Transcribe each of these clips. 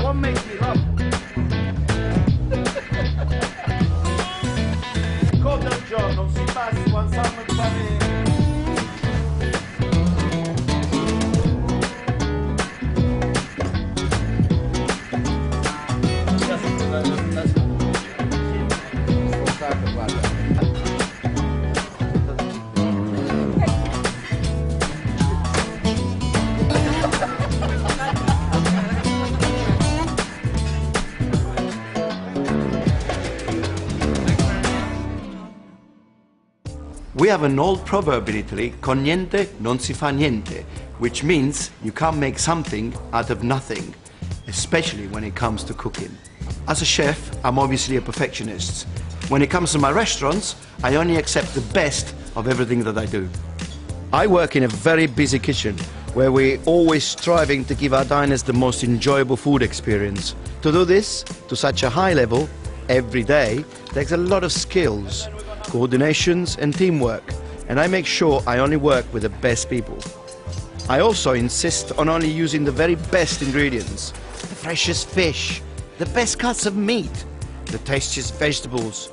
What makes me laugh? Coda al giorno, si passa quando sanno fare. We have an old proverb in Italy, con niente non si fa niente, which means you can't make something out of nothing, especially when it comes to cooking. As a chef, I'm obviously a perfectionist. When it comes to my restaurants, I only accept the best of everything that I do. I work in a very busy kitchen, where we're always striving to give our diners the most enjoyable food experience. To do this to such a high level, every day, takes a lot of skills, coordinations and teamwork, and I make sure I only work with the best people. I also insist on only using the very best ingredients, the freshest fish, the best cuts of meat, the tastiest vegetables,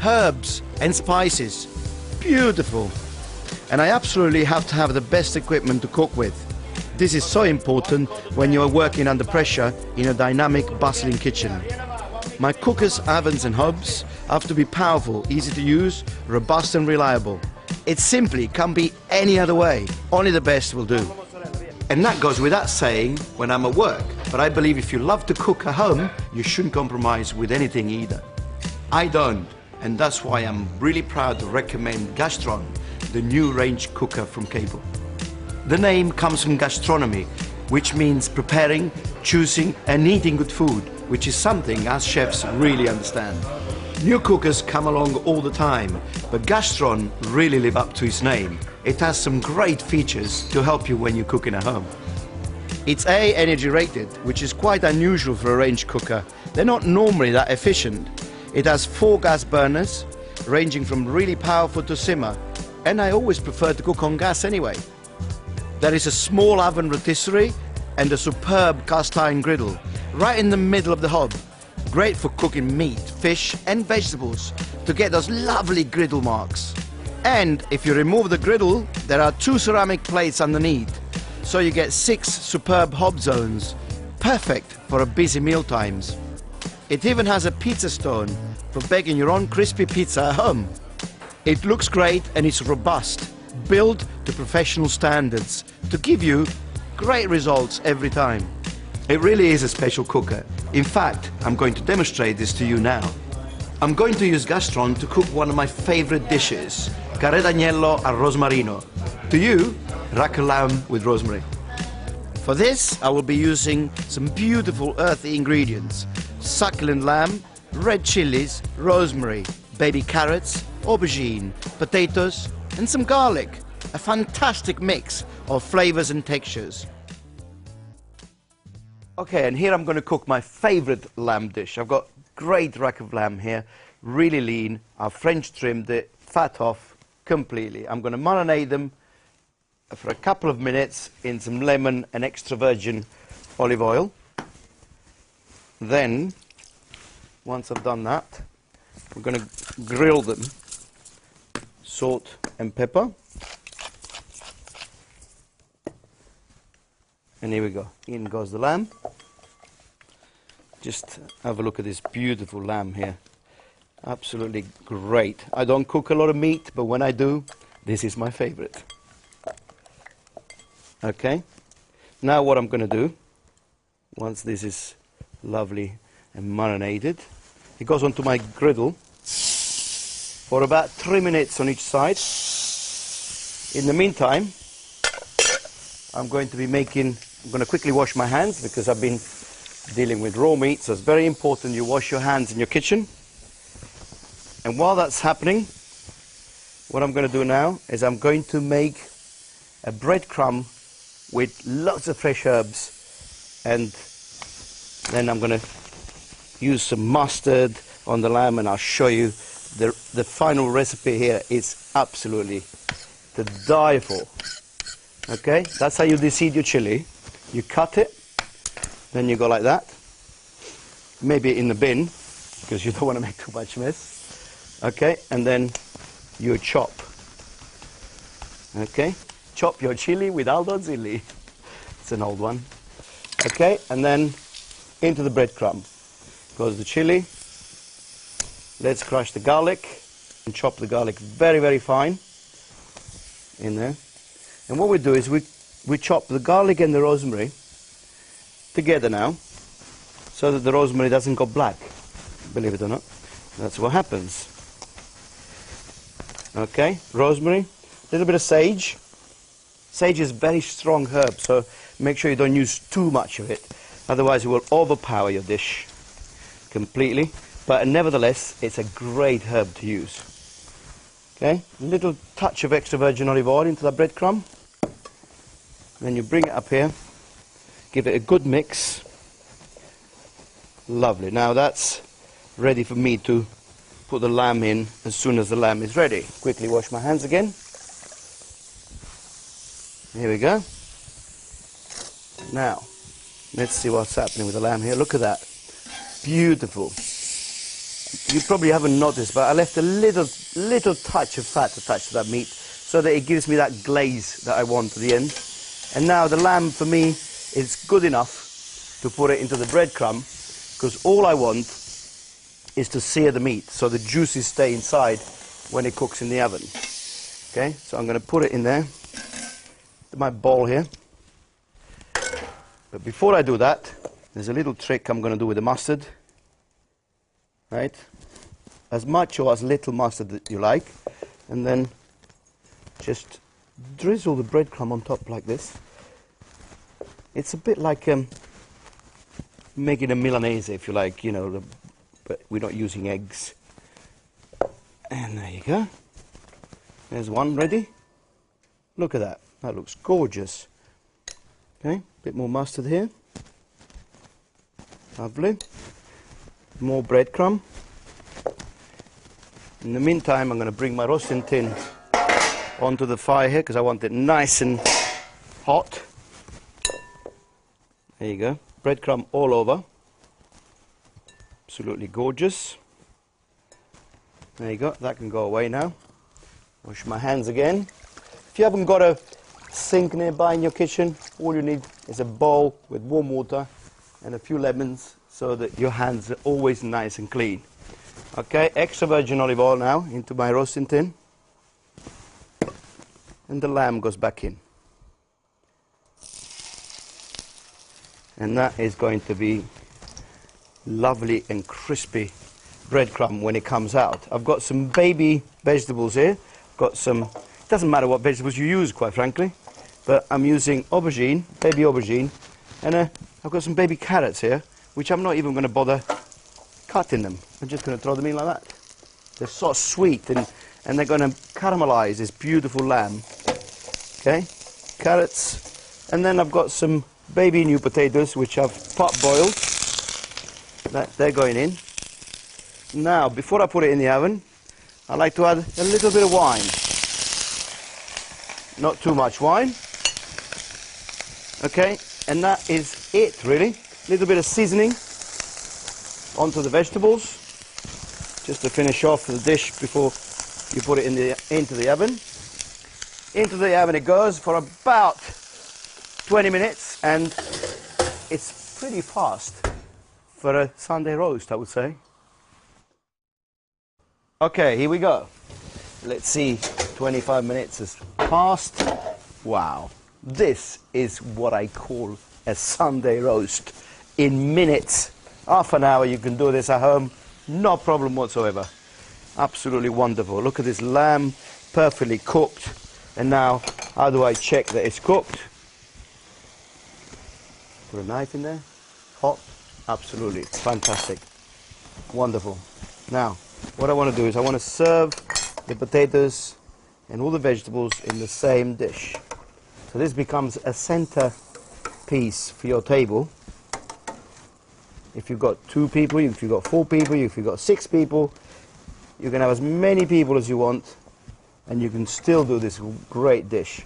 herbs and spices. Beautiful. And I absolutely have to have the best equipment to cook with. This is so important when you are working under pressure in a dynamic, bustling kitchen. My cookers, ovens and hobs have to be powerful, easy to use, robust and reliable. It simply can't be any other way. Only the best will do. And that goes without saying when I'm at work. But I believe if you love to cook at home, you shouldn't compromise with anything either. I don't, and that's why I'm really proud to recommend Gastron, the new range cooker from Cable. The name comes from gastronomy, which means preparing, choosing and eating good food, which is something us chefs really understand. New cookers come along all the time, but Gastron really live up to its name. It has some great features to help you when you're cooking at home. It's A, energy rated, which is quite unusual for a range cooker. They're not normally that efficient. It has 4 gas burners, ranging from really powerful to simmer, and I always prefer to cook on gas anyway. There is a small oven rotisserie and a superb cast iron griddle right in the middle of the hob. Great for cooking meat, fish and vegetables to get those lovely griddle marks. And if you remove the griddle, there are 2 ceramic plates underneath, so you get 6 superb hob zones, perfect for a busy meal times. It even has a pizza stone for baking your own crispy pizza at home. It looks great and it's robust, built to professional standards to give you great results every time. It really is a special cooker. In fact, I'm going to demonstrate this to you now. I'm going to use Gastron to cook one of my favorite dishes, carré d'agnello al rosmarino. To you, rack of lamb with rosemary. For this, I will be using some beautiful earthy ingredients: succulent lamb, red chilies, rosemary, baby carrots, aubergine, potatoes, and some garlic. A fantastic mix of flavors and textures. Okay, and here I'm going to cook my favorite lamb dish. I've got great rack of lamb here, really lean. I've French trimmed the fat off completely. I'm going to marinate them for a couple of minutes in some lemon and extra virgin olive oil. Then, once I've done that, I'm going to grill them, salt and pepper. And here we go. In goes the lamb. Just have a look at this beautiful lamb here. Absolutely great. I don't cook a lot of meat, but when I do, this is my favorite. Okay. Now what I'm going to do, once this is lovely and marinated, it goes onto my griddle for about 3 minutes on each side. In the meantime, I'm going to quickly wash my hands because I've been dealing with raw meat, so it's very important you wash your hands in your kitchen. And while that's happening, what I'm going to do now is I'm going to make a breadcrumb with lots of fresh herbs, and then I'm going to use some mustard on the lamb, and I'll show you the final recipe here is absolutely to die for. Okay, that's how you deseed your chili. You cut it, then you go like that, maybe in the bin because you don't want to make too much mess. Okay, and then you chop. Okay, chop your chili with Aldo Zilli. It's an old one. Okay, and then into the breadcrumb goes the chili. Let's crush the garlic and chop the garlic very, very fine in there. And what we do is we chop the garlic and the rosemary together now, so that the rosemary doesn't go black, believe it or not. That's what happens. Okay, rosemary, a little bit of sage. Sage is very strong herb, so make sure you don't use too much of it, otherwise it will overpower your dish completely. But nevertheless, it's a great herb to use. Okay, a little touch of extra virgin olive oil into that breadcrumb. Then you bring it up here, give it a good mix. Lovely. Now that's ready for me to put the lamb in as soon as the lamb is ready. Quickly wash my hands again. Here we go. Now, let's see what's happening with the lamb here. Look at that. Beautiful. You probably haven't noticed, but I left a little touch of fat attached to that meat so that it gives me that glaze that I want at the end. And now the lamb, for me, is good enough to put it into the breadcrumb, because all I want is to sear the meat so the juices stay inside when it cooks in the oven. Okay, so I'm going to put it in there, my bowl here. But before I do that, there's a little trick I'm going to do with the mustard. Right? As much or as little mustard that you like, and then just drizzle the breadcrumb on top like this. It's a bit like making a Milanese, if you like, you know, but we're not using eggs. And there you go. There's one ready. Look at that. That looks gorgeous. Okay, bit more mustard here. Lovely. More breadcrumb. In the meantime, I'm going to bring my roasting tin onto the fire here because I want it nice and hot. There you go. Breadcrumb all over. Absolutely gorgeous. There you go. That can go away now. Wash my hands again. If you haven't got a sink nearby in your kitchen, all you need is a bowl with warm water and a few lemons, so that your hands are always nice and clean. Okay, extra virgin olive oil now into my roasting tin. And the lamb goes back in. And that is going to be lovely and crispy breadcrumb when it comes out. I've got some baby vegetables here. Got some, it doesn't matter what vegetables you use, quite frankly, but I'm using aubergine, baby aubergine, and I've got some baby carrots here, which I'm not even going to bother cutting them. I'm just going to throw them in like that. They're so sweet, and they're going to caramelize this beautiful lamb. Okay, carrots, and then I've got some baby new potatoes, which I've pot boiled. They're going in. Now, before I put it in the oven, I like to add a little bit of wine. Not too much wine. Okay, and that is it, really. A little bit of seasoning onto the vegetables, just to finish off the dish before you put it into the oven. Into the oven it goes for about 20 minutes, and it's pretty fast for a Sunday roast, I would say. Okay, here we go. Let's see, 25 minutes has passed. Wow, this is what I call a Sunday roast. In minutes, half an hour, you can do this at home, no problem whatsoever. Absolutely wonderful. Look at this lamb, perfectly cooked. And now, how do I check that it's cooked? Put a knife in there. Hot. Absolutely fantastic. Wonderful. Now, what I want to do is I want to serve the potatoes and all the vegetables in the same dish. So this becomes a center piece for your table. If you've got 2 people, if you've got 4 people, if you've got 6 people, you can have as many people as you want, and you can still do this great dish.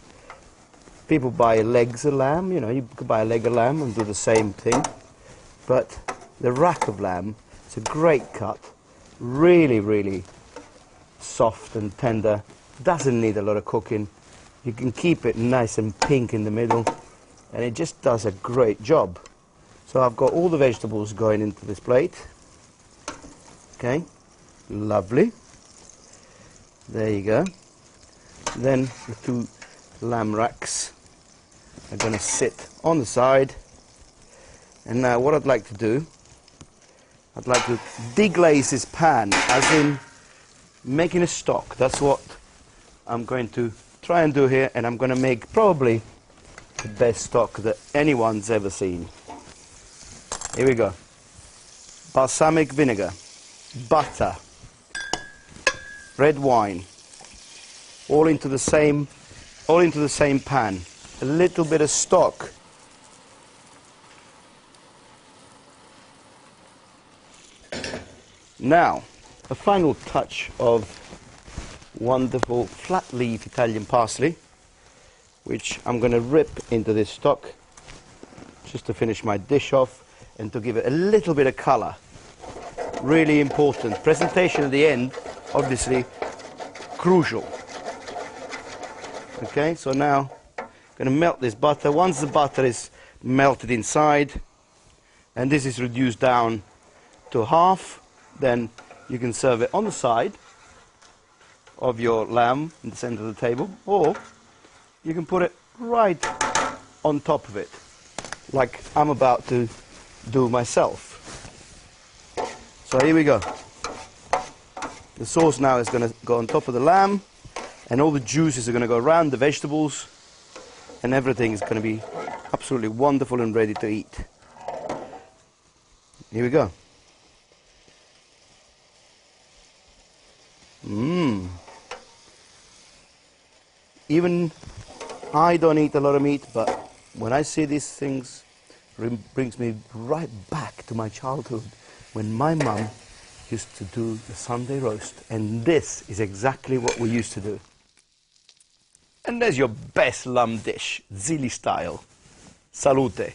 People buy legs of lamb, you know, you could buy a leg of lamb and do the same thing. But the rack of lamb, it's a great cut, really, really soft and tender, doesn't need a lot of cooking. You can keep it nice and pink in the middle, and it just does a great job. So I've got all the vegetables going into this plate. Okay, lovely. There you go. Then the 2 lamb racks are going to sit on the side. And now what I'd like to do, I'd like to deglaze this pan, as in making a stock. That's what I'm going to try and do here, and I'm going to make probably the best stock that anyone's ever seen. Here we go. Balsamic vinegar, butter, red wine, all into the same pan. A little bit of stock. Now, a final touch of wonderful flat leaf Italian parsley, which I'm going to rip into this stock just to finish my dish off and to give it a little bit of colour. Really important. Presentation at the end, obviously, crucial. Okay, so now I'm going to melt this butter. Once the butter is melted inside, and this is reduced down to half, then you can serve it on the side of your lamb in the center of the table, or you can put it right on top of it, like I'm about to do myself. So here we go. The sauce now is going to go on top of the lamb, and all the juices are going to go around the vegetables, and everything is going to be absolutely wonderful and ready to eat. Here we go. Even I don't eat a lot of meat, but when I see these things, it brings me right back to my childhood when my mum used to do the Sunday roast, and this is exactly what we used to do. And there's your best lamb dish, Zili style. Salute.